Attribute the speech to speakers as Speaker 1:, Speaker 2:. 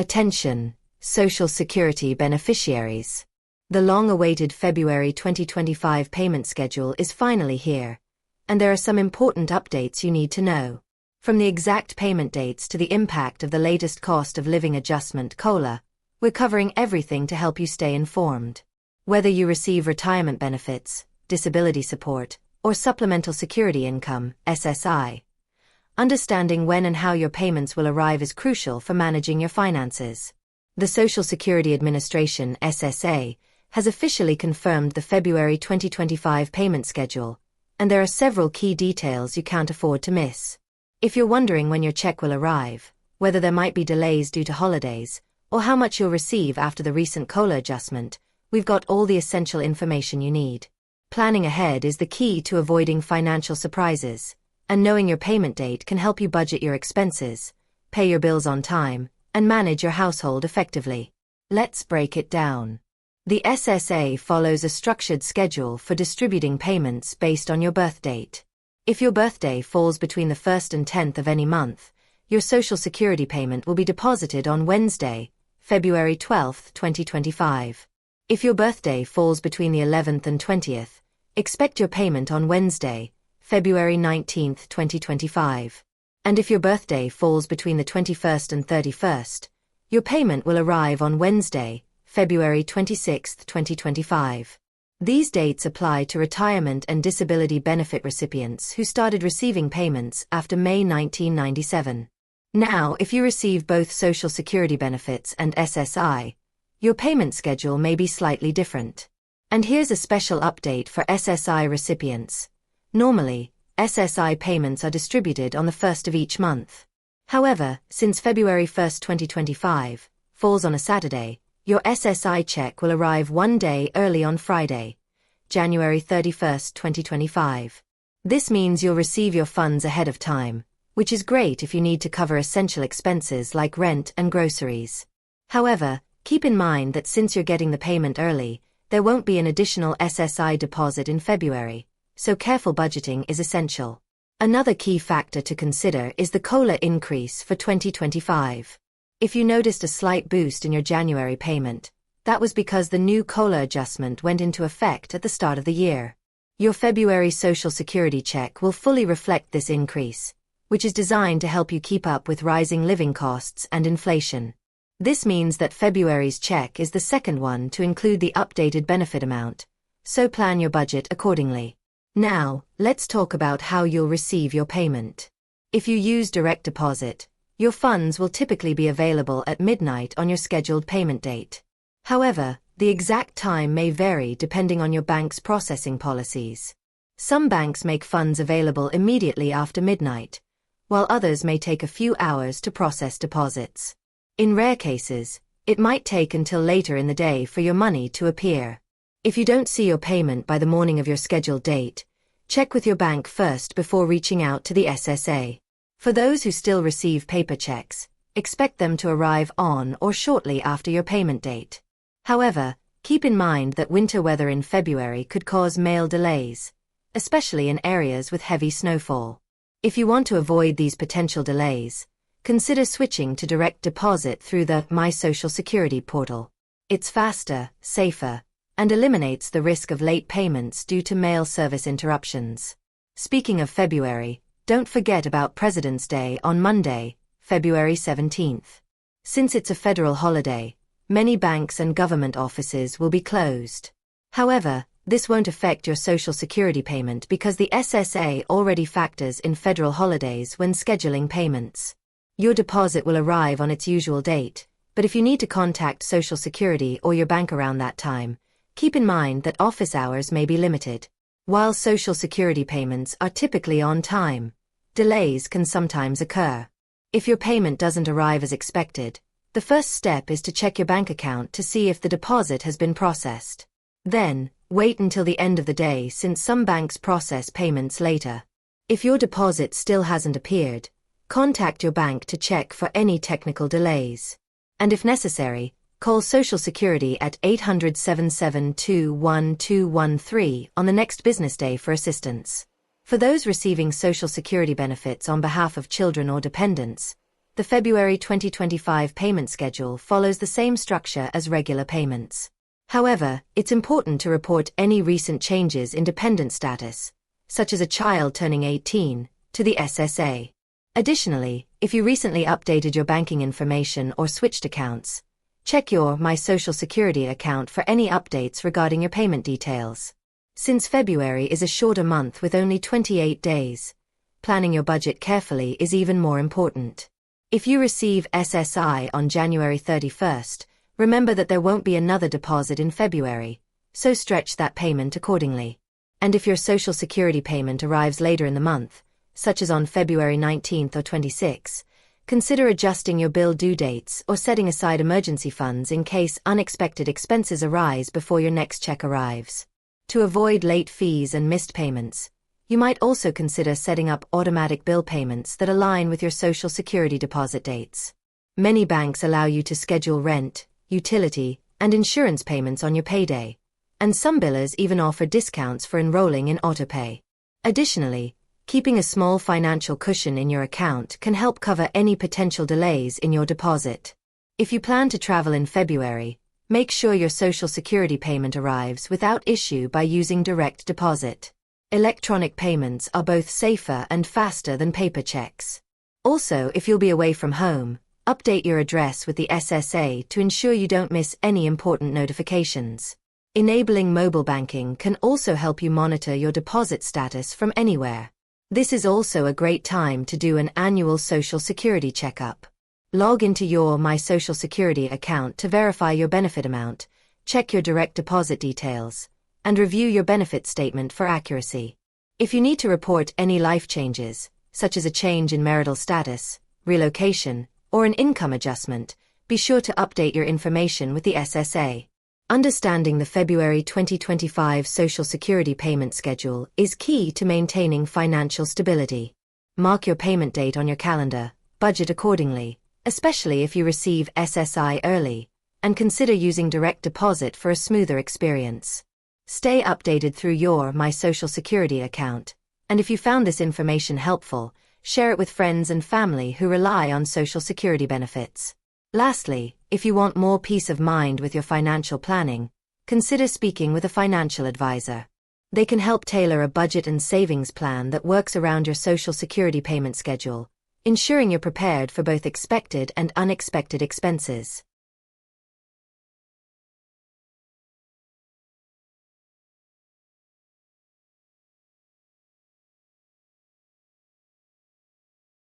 Speaker 1: Attention, Social Security beneficiaries. The long-awaited February 2025 payment schedule is finally here, and there are some important updates you need to know. From the exact payment dates to the impact of the latest cost of living adjustment (COLA, we're covering everything to help you stay informed. Whether you receive retirement benefits, disability support, or Supplemental Security Income (SSI), understanding when and how your payments will arrive is crucial for managing your finances. The Social Security Administration (SSA) has officially confirmed the February 2025 payment schedule, and there are several key details you can't afford to miss. If you're wondering when your check will arrive, whether there might be delays due to holidays, or how much you'll receive after the recent COLA adjustment, we've got all the essential information you need. Planning ahead is the key to avoiding financial surprises, and knowing your payment date can help you budget your expenses, pay your bills on time, and manage your household effectively. Let's break it down. The SSA follows a structured schedule for distributing payments based on your birth date. If your birthday falls between the 1st and 10th of any month, your Social Security payment will be deposited on Wednesday, February 12, 2025. If your birthday falls between the 11th and 20th, expect your payment on Wednesday, February 19, 2025. And if your birthday falls between the 21st and 31st, your payment will arrive on Wednesday, February 26, 2025. These dates apply to retirement and disability benefit recipients who started receiving payments after May 1997. Now, if you receive both Social Security benefits and SSI, your payment schedule may be slightly different. And here's a special update for SSI recipients. Normally, SSI payments are distributed on the 1st of each month. However, since February 1, 2025, falls on a Saturday, your SSI check will arrive one day early on Friday, January 31, 2025. This means you'll receive your funds ahead of time, which is great if you need to cover essential expenses like rent and groceries. However, keep in mind that since you're getting the payment early, there won't be an additional SSI deposit in February, so careful budgeting is essential. Another key factor to consider is the COLA increase for 2025. If you noticed a slight boost in your January payment, that was because the new COLA adjustment went into effect at the start of the year. Your February Social Security check will fully reflect this increase, which is designed to help you keep up with rising living costs and inflation. This means that February's check is the second one to include the updated benefit amount, so plan your budget accordingly. Now, let's talk about how you'll receive your payment. If you use direct deposit, your funds will typically be available at midnight on your scheduled payment date. However, the exact time may vary depending on your bank's processing policies. Some banks make funds available immediately after midnight, while others may take a few hours to process deposits. In rare cases, it might take until later in the day for your money to appear. If you don't see your payment by the morning of your scheduled date, check with your bank first before reaching out to the SSA. For those who still receive paper checks, expect them to arrive on or shortly after your payment date. However, keep in mind that winter weather in February could cause mail delays, especially in areas with heavy snowfall. If you want to avoid these potential delays, consider switching to direct deposit through the My Social Security portal. It's faster, safer, and eliminates the risk of late payments due to mail service interruptions. Speaking of February, don't forget about President's Day on Monday, February 17th. Since it's a federal holiday, many banks and government offices will be closed. However, this won't affect your Social Security payment because the SSA already factors in federal holidays when scheduling payments. Your deposit will arrive on its usual date, but if you need to contact Social Security or your bank around that time, keep in mind that office hours may be limited. While Social Security payments are typically on time, delays can sometimes occur. If your payment doesn't arrive as expected, the first step is to check your bank account to see if the deposit has been processed. Then, wait until the end of the day since some banks process payments later. If your deposit still hasn't appeared, contact your bank to check for any technical delays. And if necessary, call Social Security at 800-772-1213 on the next business day for assistance. For those receiving Social Security benefits on behalf of children or dependents, The February 2025 payment schedule follows the same structure as regular payments. However, it's important to report any recent changes in dependent status, such as a child turning 18, to the SSA. Additionally, if you recently updated your banking information or switched accounts, check your My Social Security account for any updates regarding your payment details. Since February is a shorter month with only 28 days, planning your budget carefully is even more important. If you receive SSI on January 31st, remember that there won't be another deposit in February, so stretch that payment accordingly. And if your Social Security payment arrives later in the month, such as on February 19th or 26th, consider adjusting your bill due dates or setting aside emergency funds in case unexpected expenses arise before your next check arrives. To avoid late fees and missed payments, you might also consider setting up automatic bill payments that align with your Social Security deposit dates. Many banks allow you to schedule rent, utility, and insurance payments on your payday, and some billers even offer discounts for enrolling in autopay. Additionally, keeping a small financial cushion in your account can help cover any potential delays in your deposit. If you plan to travel in February, make sure your Social Security payment arrives without issue by using direct deposit. Electronic payments are both safer and faster than paper checks. Also, if you'll be away from home, update your address with the SSA to ensure you don't miss any important notifications. Enabling mobile banking can also help you monitor your deposit status from anywhere. This is also a great time to do an annual Social Security checkup. Log into your My Social Security account to verify your benefit amount, check your direct deposit details, and review your benefit statement for accuracy. If you need to report any life changes, such as a change in marital status, relocation, or an income adjustment, be sure to update your information with the SSA. Understanding the February 2025 Social Security payment schedule is key to maintaining financial stability. Mark your payment date on your calendar, budget accordingly, especially if you receive SSI early, and consider using direct deposit for a smoother experience. Stay updated through your My Social Security account, and if you found this information helpful, share it with friends and family who rely on Social Security benefits. Lastly, if you want more peace of mind with your financial planning, consider speaking with a financial advisor. They can help tailor a budget and savings plan that works around your Social Security payment schedule, ensuring you're prepared for both expected and unexpected expenses.